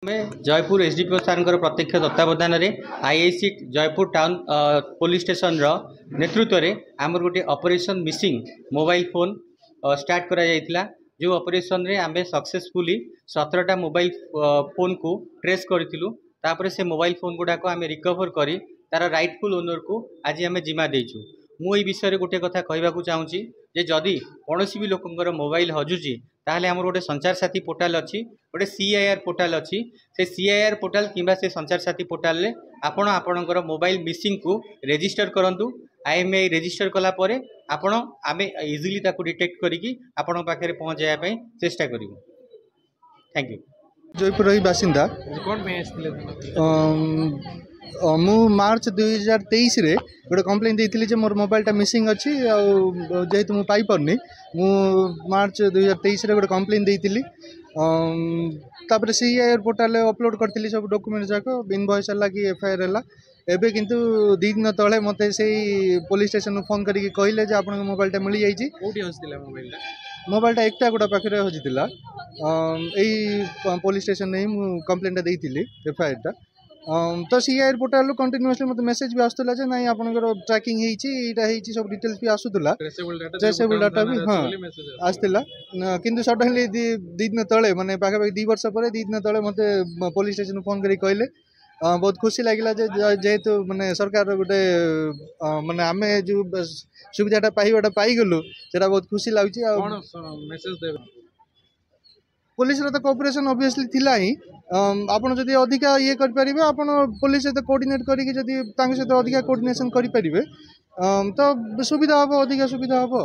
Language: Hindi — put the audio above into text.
में जयपुर एसडीपीओ सार प्रत्यक्ष तत्वावधान में IIC Jaipur town police station नेतृत्व में आमर गोटे operation missing mobile phone start करा जायतिला। जो ऑपरेशन रे आमे सक्सेसफुली 17टा मोबाइल फोन को ट्रेस करूँ। तापर से मोबाइल फोन गुड़ाक आम रिकवर करी तार राइटफुल ओनर को आज आम जिम्मा देचु। मुझे विषय गोटे कथा कहवाक चाहूँगी जे जदि कौन भी लोकर मोबाइल हजुची ताहले आमर गोटे संचार साथी पोर्टाल अच्छी गोटे सीआईआर पोर्टाल अच्छी से सीआईआर पोर्टाल किंबा से संचार साथी पोर्टाल रे आपण आपणकर मोबाइल मिसिंग को रजिस्टर करंतु। आईएमआई रजिस्टर कला परे आपण आमे इजिली ताको डिटेक्ट करिकी आपण पाखरे पहुंच जाया पई चेष्टा करिवु। Thank you. जयपुर ही बासिंदा कौन पे आसले मु मार्च 2023 रे गोटे कंप्लेन देइथिली जे मोर मोबाइलटा मिसिंग अच्छी जेहेतु मु पाई परनी मु मार्च 2023 रे गोटे कंप्लेन देइथिली। तापर सीआईआर पोर्टाल अपलोड करथिली सब डॉक्यूमेंट जाक इनवॉइस हला कि एफआईआर हला। एबे किंतु 2 दिन तले मते से पुलिस स्टेशन फोन करके कहले जे आपन मोबाइलटा मिल जाइछि। कोठी हस्तिला मोबाइलटा? मोबाइलटा एकटा गोटा पाखरे हजितिला। एई पुलिस स्टेशन नै मु कंप्लेनटा देइथिली एफआईआर टा। तो सीआईआर पोर्टाल कंटिन्यूअसली मत मेसेज भी आसुला जे नहीं आपनकर ट्रैकिंग हेची एटा हेची सब डिटेल्स भी आसुला। ट्रेसेबल डाटा भी हाँ आसतिला। किंतु सडनली 2 दिन तले माने पाखे 2 वर्ष पर 2 दिन तले मते पुलिस स्टेशन फोन करी कहले बहुत खुशी लगिला जेहेतु माने सरकार गोटे माने आमे जो सुविधाटा पाइबाटा पाई गलु सेटा बहुत खुशी लाଗୁची। कोन मेसेज देबे पुलिस रो तो कोऑपरेशन ऑब्वियसली थिला ही आपण जदी अधिका ये कर परिबे आपण पुलिस से कोऑर्डिनेट करी जदी तांग से अधिका कोऑर्डिनेशन करी परिबे तो सुविधा हो अधिका सुविधा हो।